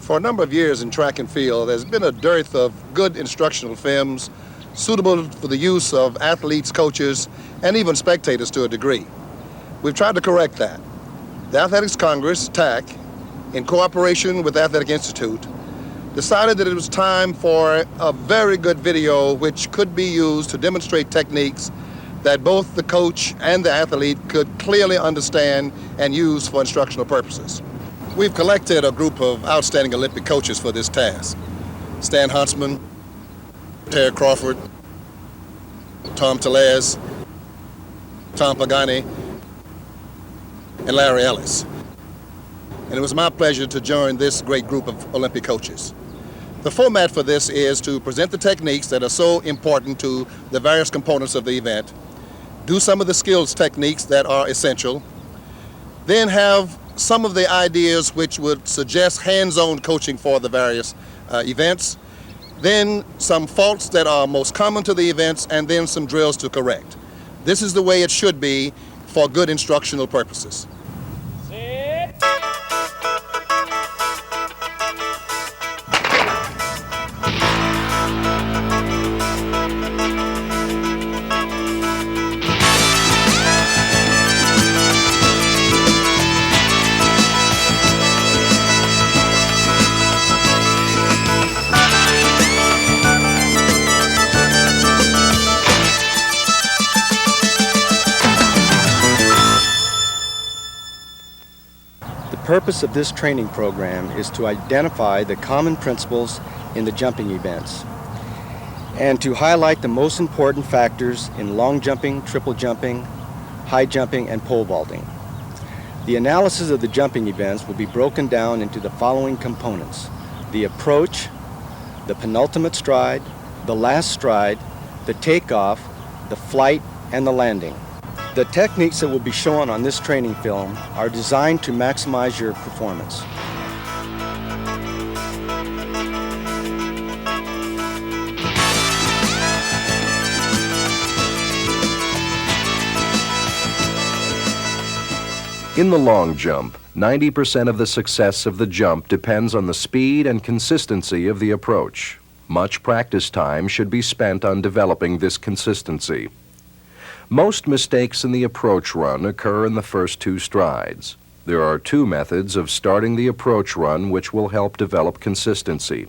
For a number of years in track and field, there's been a dearth of good instructional films suitable for the use of athletes, coaches, and even spectators to a degree. We've tried to correct that. The Athletics Congress, TAC, in cooperation with the Athletic Institute, decided that it was time for a very good video which could be used to demonstrate techniques that both the coach and the athlete could clearly understand and use for instructional purposes. We've collected a group of outstanding Olympic coaches for this task. Stan Huntsman, Terry Crawford, Tom Tellez, Tom Pagani, and Larry Ellis. And it was my pleasure to join this great group of Olympic coaches. The format for this is to present the techniques that are so important to the various components of the event, do some of the skills techniques that are essential, then have some of the ideas which would suggest hands-on coaching for the various events, then some faults that are most common to the events, and then some drills to correct. This is the way it should be for good instructional purposes. The purpose of this training program is to identify the common principles in the jumping events and to highlight the most important factors in long jumping, triple jumping, high jumping, and pole vaulting. The analysis of the jumping events will be broken down into the following components: the approach, the penultimate stride, the last stride, the takeoff, the flight, and the landing. The techniques that will be shown on this training film are designed to maximize your performance. In the long jump, 90% of the success of the jump depends on the speed and consistency of the approach. Much practice time should be spent on developing this consistency. Most mistakes in the approach run occur in the first two strides. There are two methods of starting the approach run which will help develop consistency.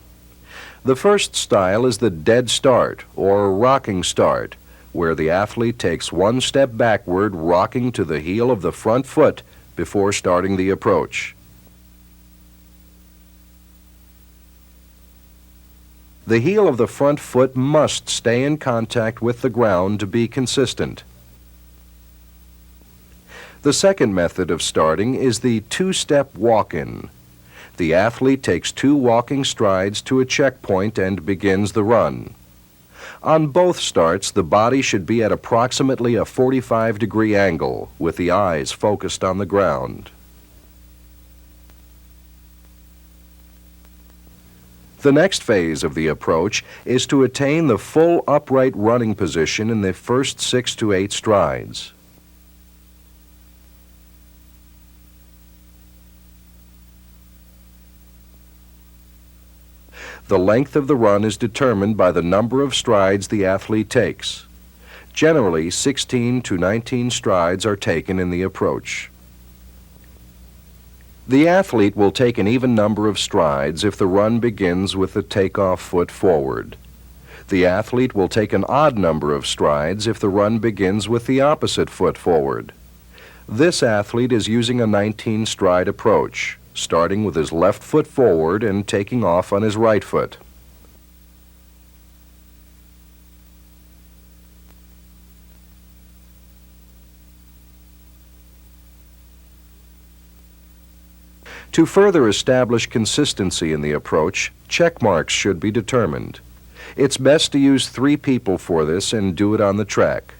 The first style is the dead start, or rocking start, where the athlete takes one step backward, rocking to the heel of the front foot before starting the approach. The heel of the front foot must stay in contact with the ground to be consistent. The second method of starting is the two-step walk-in. The athlete takes two walking strides to a checkpoint and begins the run. On both starts, the body should be at approximately a 45-degree angle, with the eyes focused on the ground. The next phase of the approach is to attain the full upright running position in the first 6 to 8 strides. The length of the run is determined by the number of strides the athlete takes. Generally, 16 to 19 strides are taken in the approach. The athlete will take an even number of strides if the run begins with the takeoff foot forward. The athlete will take an odd number of strides if the run begins with the opposite foot forward. This athlete is using a 19-stride approach, starting with his left foot forward and taking off on his right foot. To further establish consistency in the approach, check marks should be determined. It's best to use 3 people for this and do it on the track.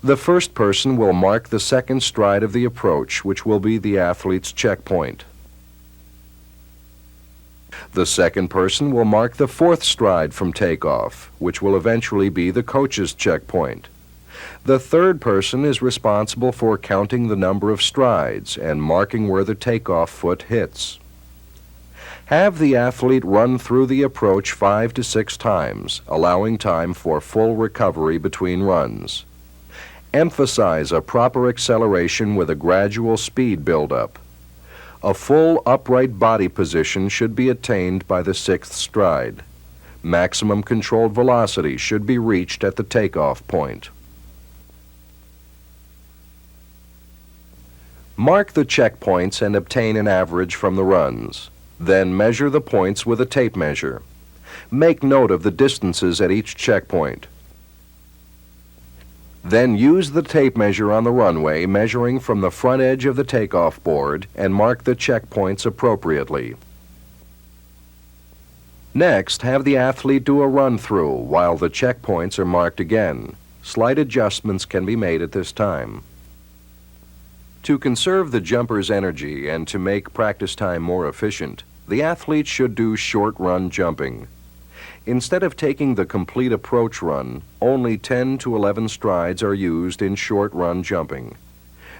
The first person will mark the second stride of the approach, which will be the athlete's checkpoint. The second person will mark the fourth stride from takeoff, which will eventually be the coach's checkpoint. The third person is responsible for counting the number of strides and marking where the takeoff foot hits. Have the athlete run through the approach 5 to 6 times, allowing time for full recovery between runs. Emphasize a proper acceleration with a gradual speed buildup. A full upright body position should be attained by the 6th stride. Maximum controlled velocity should be reached at the takeoff point. Mark the checkpoints and obtain an average from the runs. Then measure the points with a tape measure. Make note of the distances at each checkpoint. Then use the tape measure on the runway, measuring from the front edge of the takeoff board, and mark the checkpoints appropriately. Next, have the athlete do a run-through while the checkpoints are marked again. Slight adjustments can be made at this time. To conserve the jumper's energy and to make practice time more efficient, the athlete should do short-run jumping. Instead of taking the complete approach run, only 10 to 11 strides are used in short-run jumping.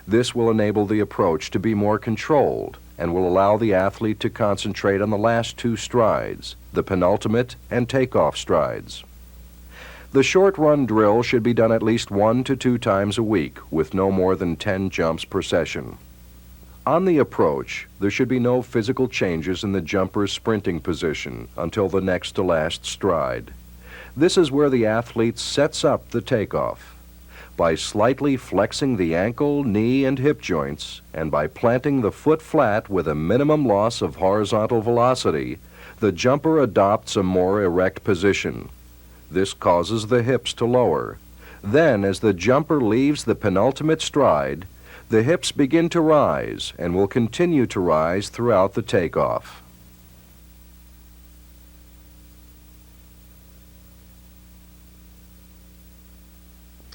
This will enable the approach to be more controlled and will allow the athlete to concentrate on the last 2 strides, the penultimate and takeoff strides. The short-run drill should be done at least 1 to 2 times a week with no more than 10 jumps per session. On the approach, there should be no physical changes in the jumper's sprinting position until the next to last stride. This is where the athlete sets up the takeoff. By slightly flexing the ankle, knee, and hip joints, and by planting the foot flat with a minimum loss of horizontal velocity, the jumper adopts a more erect position. This causes the hips to lower. Then, as the jumper leaves the penultimate stride, the hips begin to rise and will continue to rise throughout the takeoff.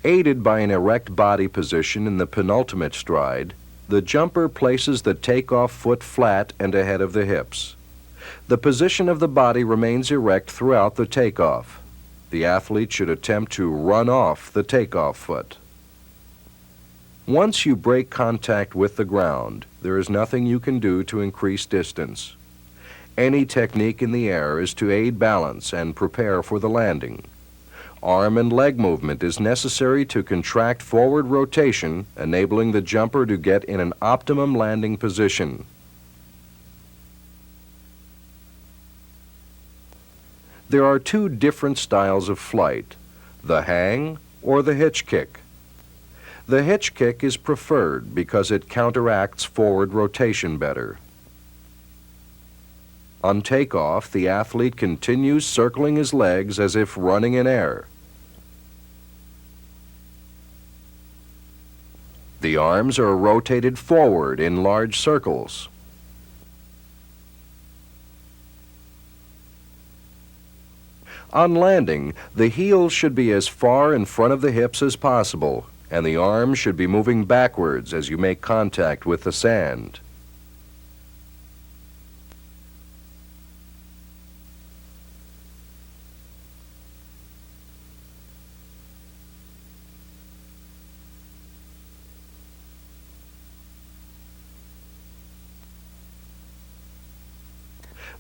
Aided by an erect body position in the penultimate stride, the jumper places the takeoff foot flat and ahead of the hips. The position of the body remains erect throughout the takeoff. The athlete should attempt to run off the takeoff foot. Once you break contact with the ground, there is nothing you can do to increase distance. Any technique in the air is to aid balance and prepare for the landing. Arm and leg movement is necessary to contract forward rotation, enabling the jumper to get in an optimum landing position. There are 2 different styles of flight, the hang or the hitch kick. The hitch kick is preferred because it counteracts forward rotation better. On takeoff, the athlete continues circling his legs as if running in air. The arms are rotated forward in large circles. On landing, the heels should be as far in front of the hips as possible, and the arms should be moving backwards as you make contact with the sand.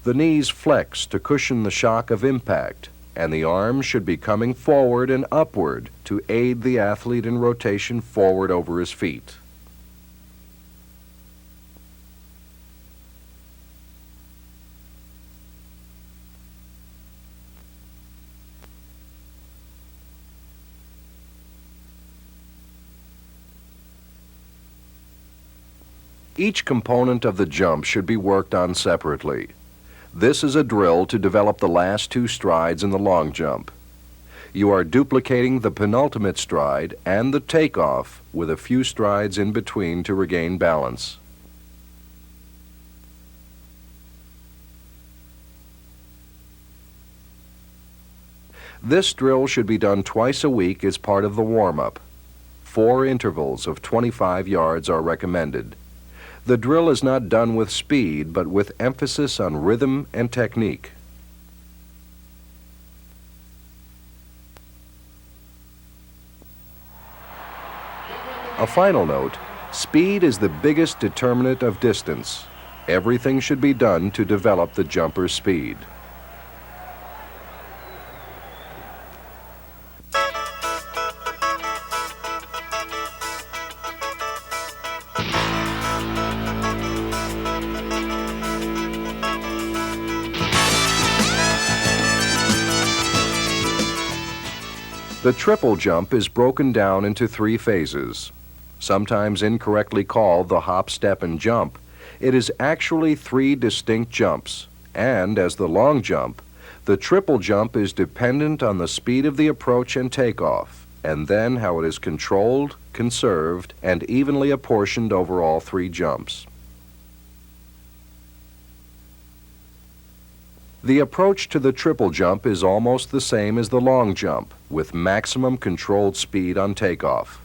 The knees flex to cushion the shock of impact, and the arms should be coming forward and upward to aid the athlete in rotation forward over his feet. Each component of the jump should be worked on separately. This is a drill to develop the last 2 strides in the long jump. You are duplicating the penultimate stride and the takeoff with a few strides in between to regain balance. This drill should be done twice a week as part of the warm-up. 4 intervals of 25 yards are recommended. The drill is not done with speed, but with emphasis on rhythm and technique. A final note, speed is the biggest determinant of distance. Everything should be done to develop the jumper's speed. The triple jump is broken down into 3 phases. Sometimes incorrectly called the hop, step, and jump, it is actually 3 distinct jumps, and as the long jump, the triple jump is dependent on the speed of the approach and takeoff, and then how it is controlled, conserved, and evenly apportioned over all 3 jumps. The approach to the triple jump is almost the same as the long jump, with maximum controlled speed on takeoff.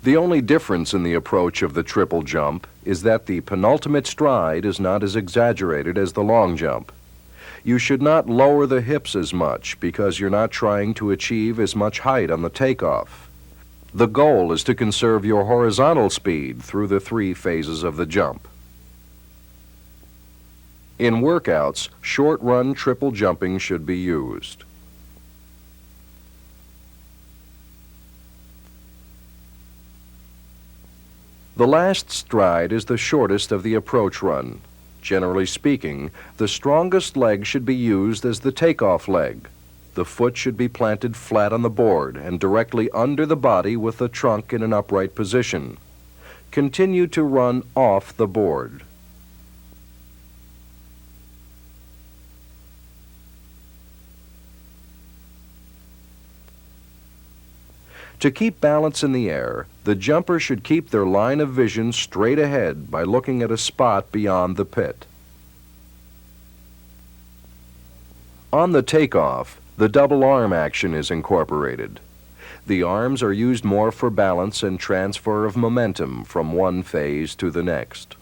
The only difference in the approach of the triple jump is that the penultimate stride is not as exaggerated as the long jump. You should not lower the hips as much because you're not trying to achieve as much height on the takeoff. The goal is to conserve your horizontal speed through the 3 phases of the jump. In workouts, short-run triple jumping should be used. The last stride is the shortest of the approach run. Generally speaking, the strongest leg should be used as the takeoff leg. The foot should be planted flat on the board and directly under the body with the trunk in an upright position. Continue to run off the board. To keep balance in the air, the jumper should keep their line of vision straight ahead by looking at a spot beyond the pit. On the takeoff, the double arm action is incorporated. The arms are used more for balance and transfer of momentum from one phase to the next.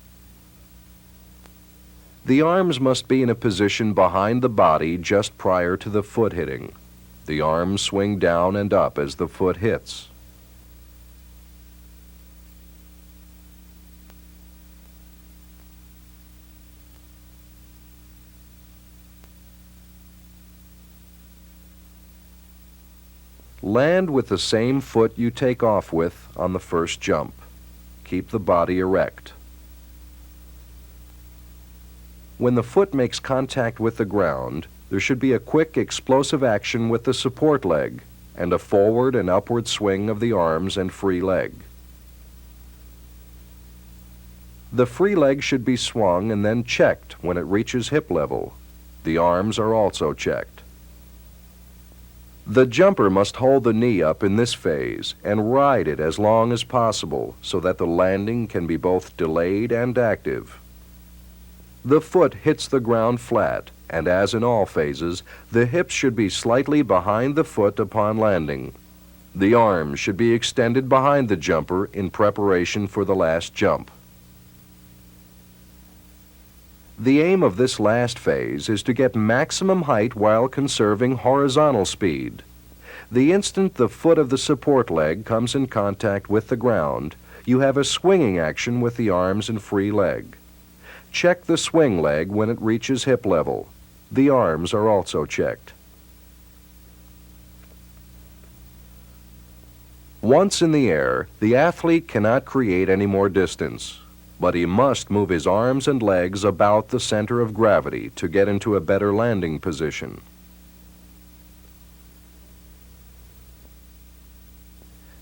The arms must be in a position behind the body just prior to the foot hitting. The arms swing down and up as the foot hits. Land with the same foot you take off with on the first jump. Keep the body erect. When the foot makes contact with the ground, there should be a quick, explosive action with the support leg and a forward and upward swing of the arms and free leg. The free leg should be swung and then checked when it reaches hip level. The arms are also checked. The jumper must hold the knee up in this phase and ride it as long as possible so that the landing can be both delayed and active. The foot hits the ground flat, and as in all phases, the hips should be slightly behind the foot upon landing. The arms should be extended behind the jumper in preparation for the last jump. The aim of this last phase is to get maximum height while conserving horizontal speed. The instant the foot of the support leg comes in contact with the ground, you have a swinging action with the arms and free leg. Check the swing leg when it reaches hip level. The arms are also checked. Once in the air, the athlete cannot create any more distance, but he must move his arms and legs about the center of gravity to get into a better landing position.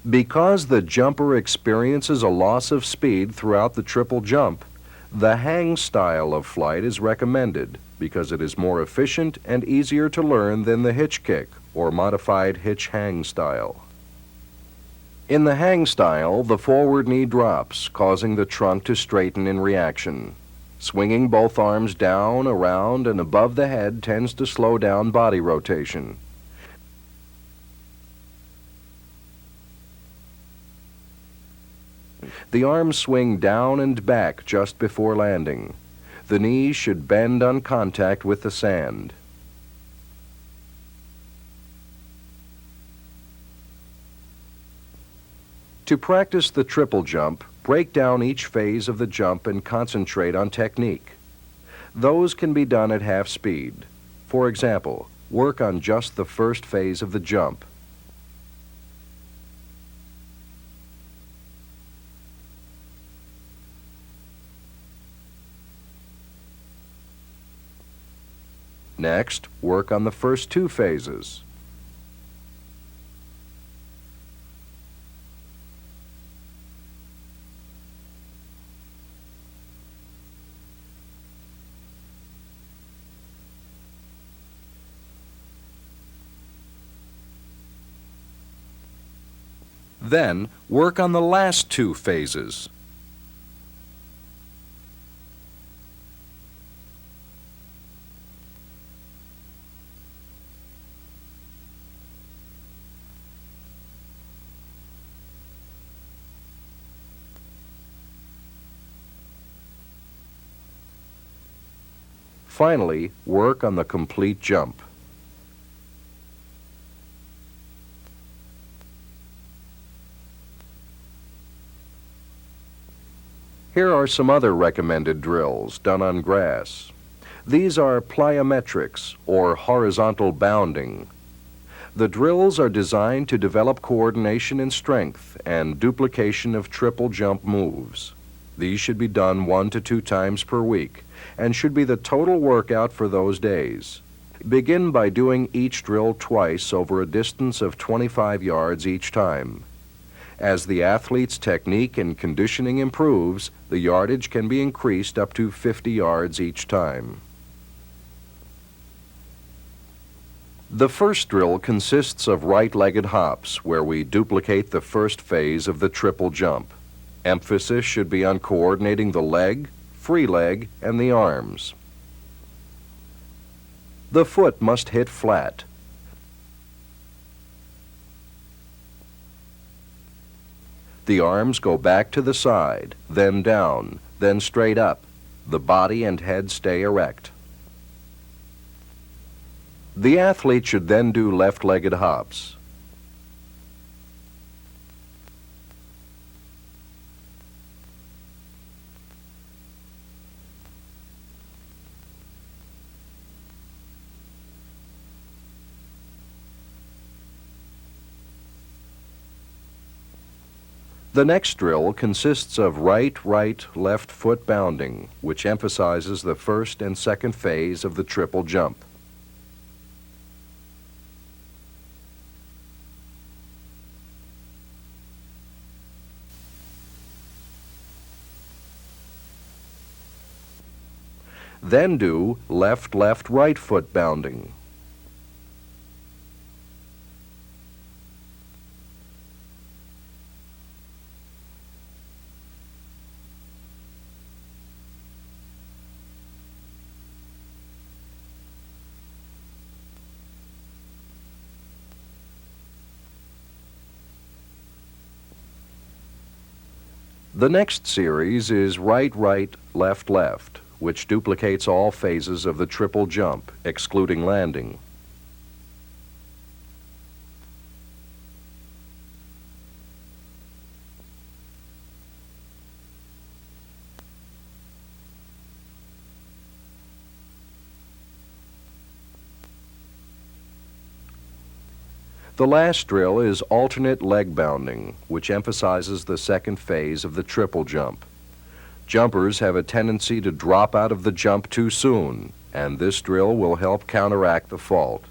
Because the jumper experiences a loss of speed throughout the triple jump, the hang style of flight is recommended because it is more efficient and easier to learn than the hitch kick or modified hitch hang style. In the hang style, the forward knee drops, causing the trunk to straighten in reaction. Swinging both arms down, around, and above the head tends to slow down body rotation. The arms swing down and back just before landing. The knees should bend on contact with the sand. To practice the triple jump, break down each phase of the jump and concentrate on technique. Those can be done at half speed. For example, work on just the first phase of the jump. Next, work on the first two phases. Then, work on the last two phases. Finally, work on the complete jump. Here are some other recommended drills done on grass. These are plyometrics, or horizontal bounding. The drills are designed to develop coordination and strength and duplication of triple jump moves. These should be done 1 to 2 times per week and should be the total workout for those days. Begin by doing each drill twice over a distance of 25 yards each time. As the athlete's technique and conditioning improves, the yardage can be increased up to 50 yards each time. The first drill consists of right-legged hops, where we duplicate the first phase of the triple jump. Emphasis should be on coordinating the leg, free leg, and the arms. The foot must hit flat. The arms go back to the side, then down, then straight up. The body and head stay erect. The athlete should then do left-legged hops. The next drill consists of right, left foot bounding, which emphasizes the first and second phase of the triple jump. Then do left, right foot bounding. The next series is right, left, which duplicates all phases of the triple jump, excluding landing. The last drill is alternate leg bounding, which emphasizes the second phase of the triple jump. Jumpers have a tendency to drop out of the jump too soon, and this drill will help counteract the fault.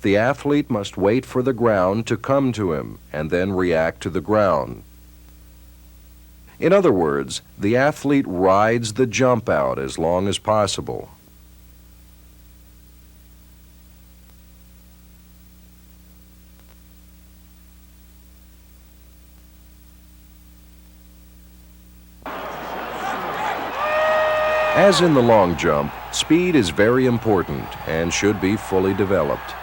The athlete must wait for the ground to come to him and then react to the ground. In other words, the athlete rides the jump out as long as possible. As in the long jump, speed is very important and should be fully developed.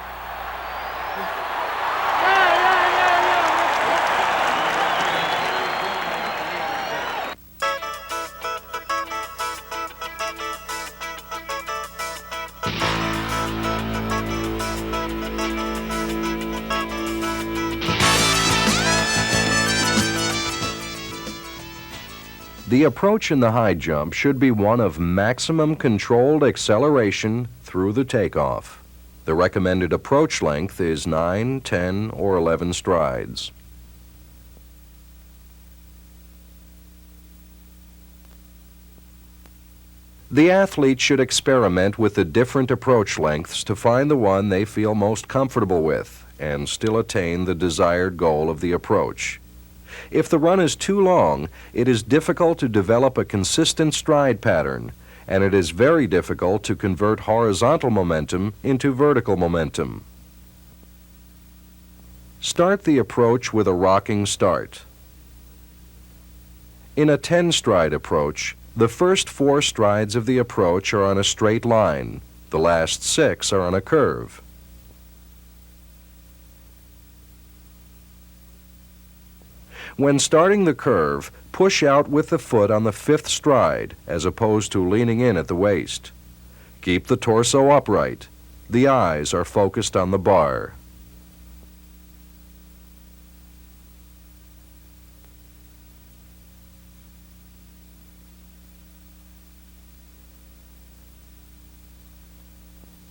The approach in the high jump should be one of maximum controlled acceleration through the takeoff. The recommended approach length is 9, 10, or 11 strides. The athlete should experiment with the different approach lengths to find the one they feel most comfortable with and still attain the desired goal of the approach. If the run is too long, it is difficult to develop a consistent stride pattern, and it is very difficult to convert horizontal momentum into vertical momentum. Start the approach with a rocking start. In a 10-stride approach, the first 4 strides of the approach are on a straight line. The last 6 are on a curve. When starting the curve, push out with the foot on the 5th stride as opposed to leaning in at the waist. Keep the torso upright. The eyes are focused on the bar.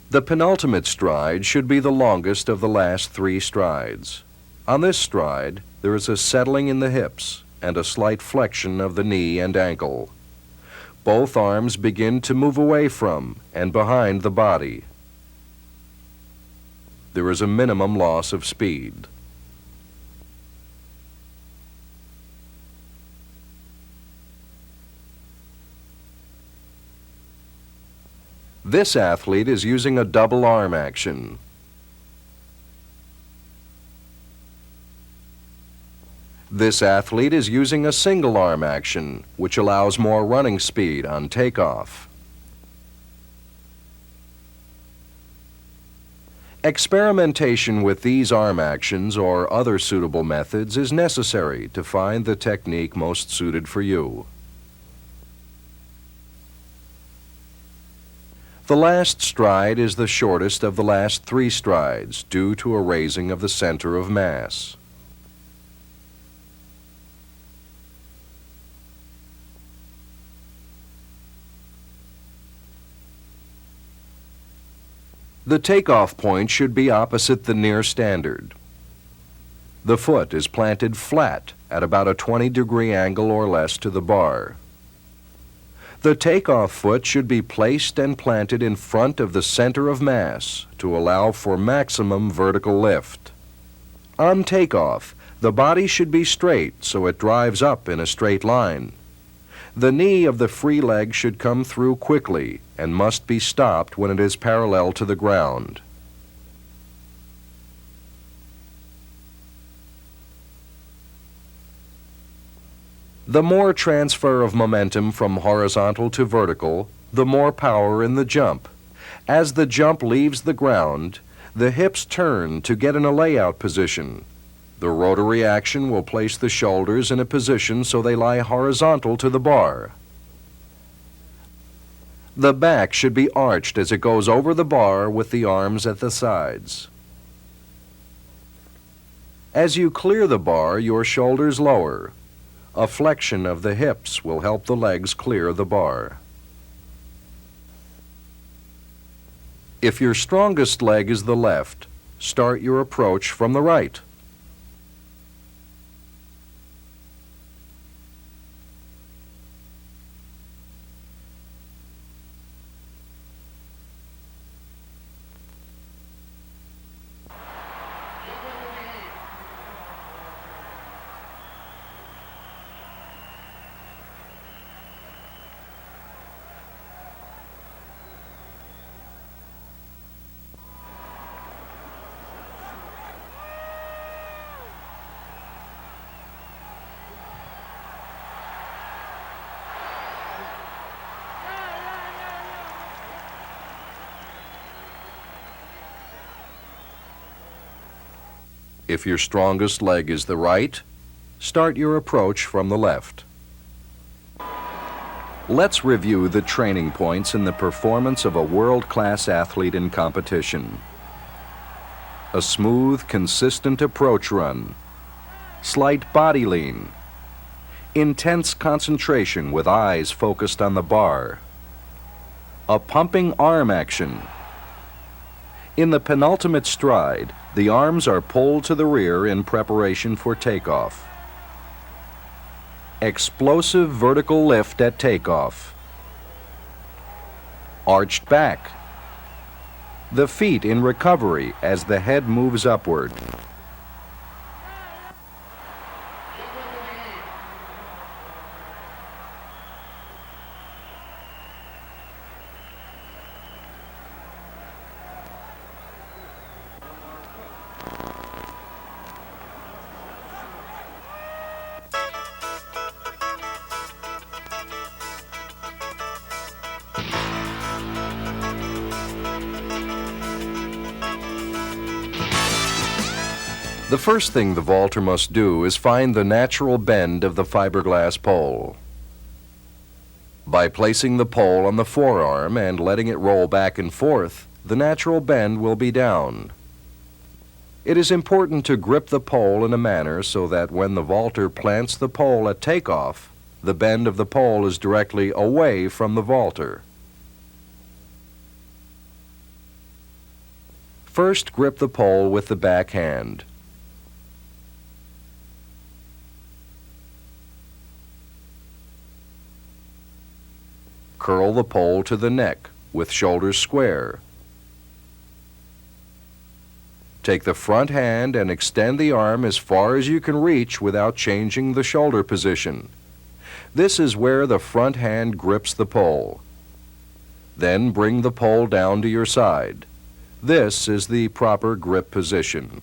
The penultimate stride should be the longest of the last 3 strides. On this stride, there is a settling in the hips and a slight flexion of the knee and ankle. Both arms begin to move away from and behind the body. There is a minimum loss of speed. This athlete is using a double arm action. This athlete is using a single arm action, which allows more running speed on takeoff. Experimentation with these arm actions or other suitable methods is necessary to find the technique most suited for you. The last stride is the shortest of the last 3 strides due to a raising of the center of mass. The takeoff point should be opposite the near standard. The foot is planted flat at about a 20-degree angle or less to the bar. The takeoff foot should be placed and planted in front of the center of mass to allow for maximum vertical lift. On takeoff, the body should be straight so it drives up in a straight line. The knee of the free leg should come through quickly and must be stopped when it is parallel to the ground. The more transfer of momentum from horizontal to vertical, the more power in the jump. As the jump leaves the ground, the hips turn to get in a layout position. The rotary action will place the shoulders in a position so they lie horizontal to the bar. The back should be arched as it goes over the bar with the arms at the sides. As you clear the bar, your shoulders lower. A flexion of the hips will help the legs clear the bar. If your strongest leg is the left, start your approach from the right. If your strongest leg is the right, start your approach from the left. Let's review the training points in the performance of a world-class athlete in competition. A smooth, consistent approach run. Slight body lean. Intense concentration with eyes focused on the bar. A pumping arm action. In the penultimate stride, the arms are pulled to the rear in preparation for takeoff. Explosive vertical lift at takeoff. Arched back. The feet in recovery as the head moves upward. The first thing the vaulter must do is find the natural bend of the fiberglass pole. By placing the pole on the forearm and letting it roll back and forth, the natural bend will be down. It is important to grip the pole in a manner so that when the vaulter plants the pole at takeoff, the bend of the pole is directly away from the vaulter. First, grip the pole with the back hand. Curl the pole to the neck with shoulders square. Take the front hand and extend the arm as far as you can reach without changing the shoulder position. This is where the front hand grips the pole. Then bring the pole down to your side. This is the proper grip position.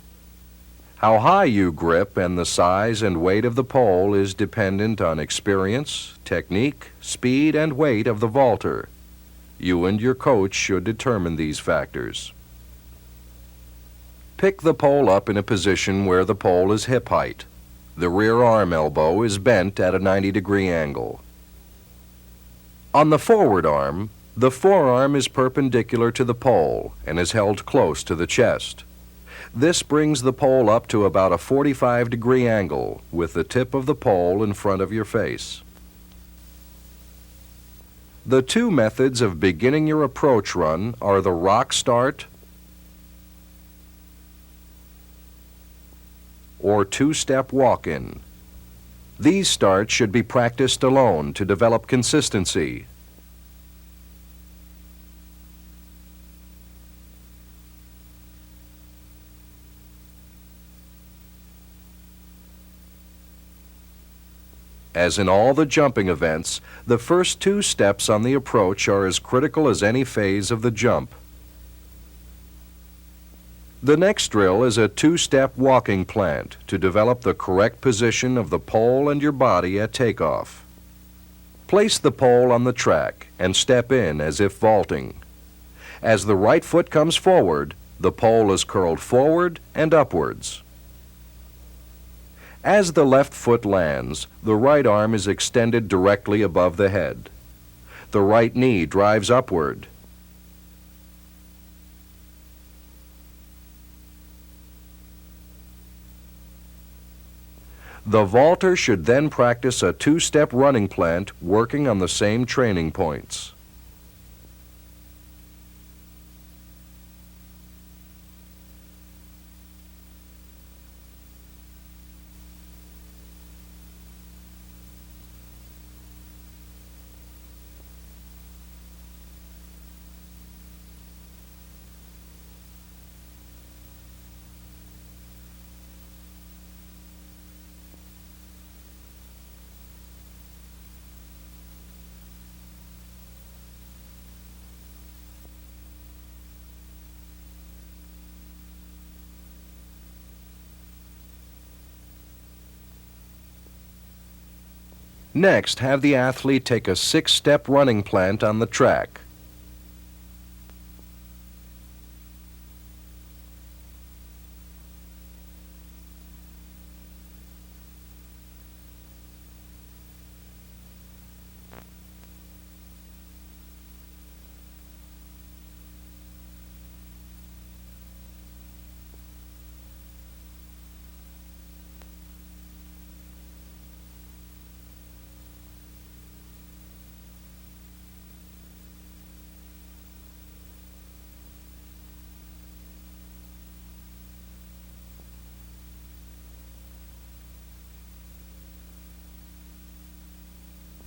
How high you grip and the size and weight of the pole is dependent on experience, technique, speed, and weight of the vaulter. You and your coach should determine these factors. Pick the pole up in a position where the pole is hip height. The rear arm elbow is bent at a 90-degree angle. On the forward arm, the forearm is perpendicular to the pole and is held close to the chest. This brings the pole up to about a 45-degree angle with the tip of the pole in front of your face. The two methods of beginning your approach run are the rock start or two-step walk-in. These starts should be practiced alone to develop consistency. As in all the jumping events, the first two steps on the approach are as critical as any phase of the jump. The next drill is a two-step walking plant to develop the correct position of the pole and your body at takeoff. Place the pole on the track and step in as if vaulting. As the right foot comes forward, the pole is curled forward and upwards. As the left foot lands, the right arm is extended directly above the head. The right knee drives upward. The vaulter should then practice a two-step running plant working on the same training points. Next, have the athlete take a six-step running plant on the track.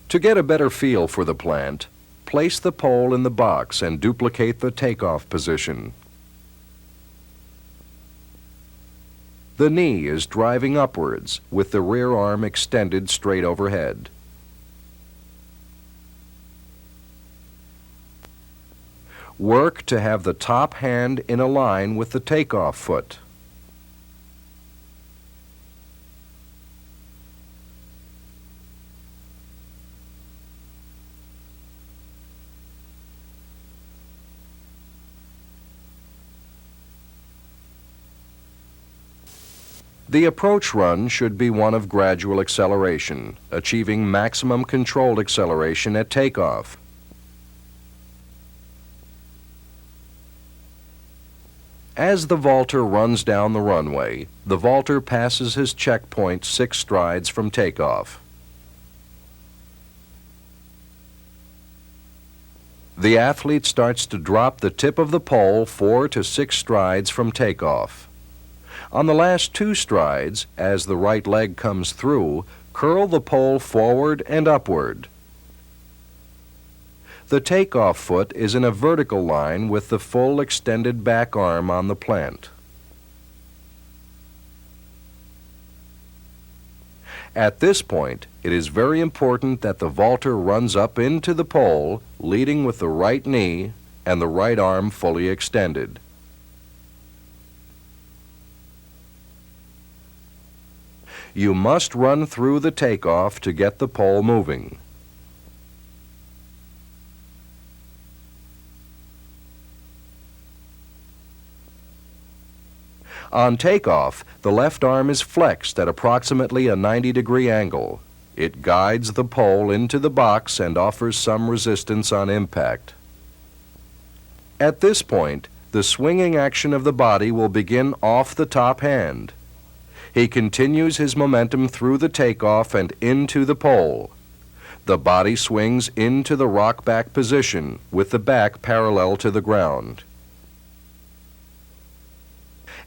To get a better feel for the plant, place the pole in the box and duplicate the takeoff position. The knee is driving upwards with the rear arm extended straight overhead. Work to have the top hand in a line with the takeoff foot. The approach run should be one of gradual acceleration, achieving maximum controlled acceleration at takeoff. As the vaulter runs down the runway, the vaulter passes his checkpoint 6 strides from takeoff. The athlete starts to drop the tip of the pole 4 to 6 strides from takeoff. On the last 2 strides, as the right leg comes through, curl the pole forward and upward. The takeoff foot is in a vertical line with the full extended back arm on the plant. At this point, it is very important that the vaulter runs up into the pole, leading with the right knee and the right arm fully extended. You must run through the takeoff to get the pole moving. On takeoff, the left arm is flexed at approximately a 90-degree angle. It guides the pole into the box and offers some resistance on impact. At this point, the swinging action of the body will begin off the top hand. He continues his momentum through the takeoff and into the pole. The body swings into the rock-back position with the back parallel to the ground.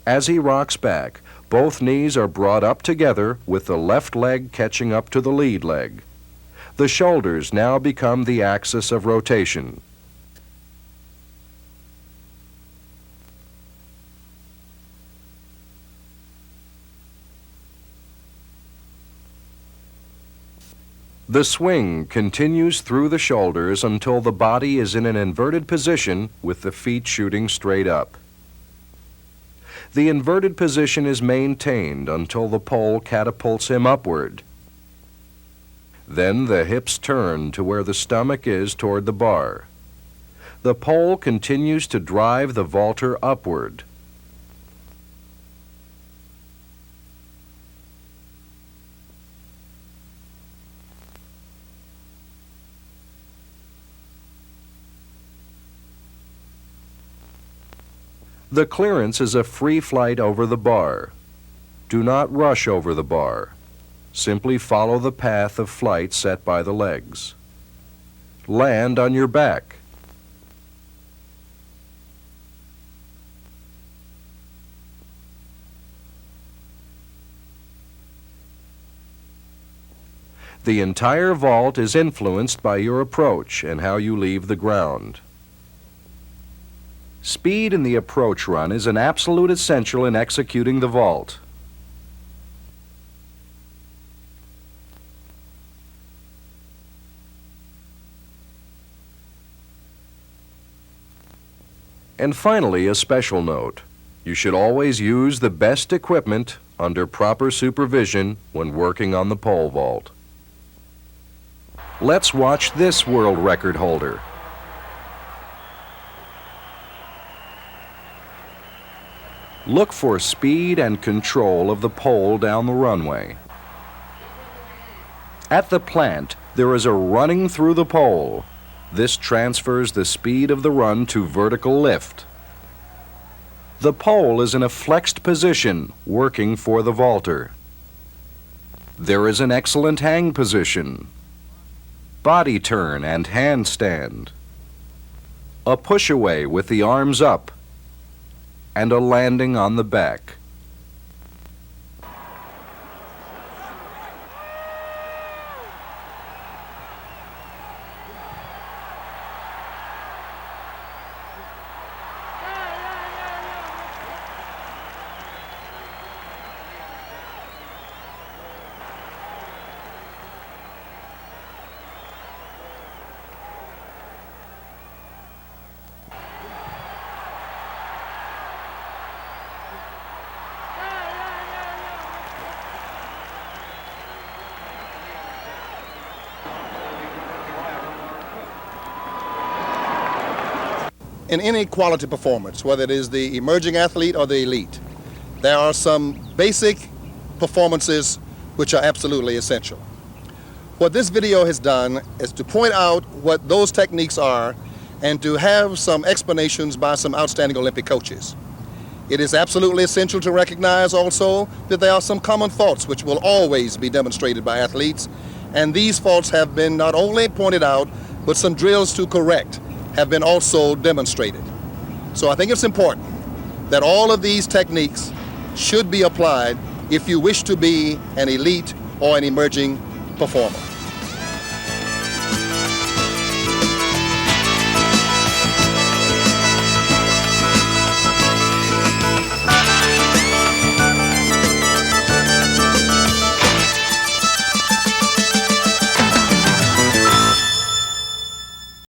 As he rocks back, both knees are brought up together with the left leg catching up to the lead leg. The shoulders now become the axis of rotation. The swing continues through the shoulders until the body is in an inverted position with the feet shooting straight up. The inverted position is maintained until the pole catapults him upward. Then the hips turn to where the stomach is toward the bar. The pole continues to drive the vaulter upward. The clearance is a free flight over the bar. Do not rush over the bar. Simply follow the path of flight set by the legs. Land on your back. The entire vault is influenced by your approach and how you leave the ground. Speed in the approach run is an absolute essential in executing the vault. And finally, a special note. You should always use the best equipment under proper supervision when working on the pole vault. Let's watch this world record holder. Look for speed and control of the pole down the runway. At the plant, there is a running through the pole. This transfers the speed of the run to vertical lift. The pole is in a flexed position, working for the vaulter. There is an excellent hang position, body turn and handstand, a push away with the arms up, and a landing on the back. in any quality performance, whether it is the emerging athlete or the elite, there are some basic performances which are absolutely essential. What this video has done is to point out what those techniques are and to have some explanations by some outstanding Olympic coaches. It is absolutely essential to recognize also that there are some common faults which will always be demonstrated by athletes, and these faults have been not only pointed out, but some drills to correct have been also demonstrated. So I think it's important that all of these techniques should be applied if you wish to be an elite or an emerging performer.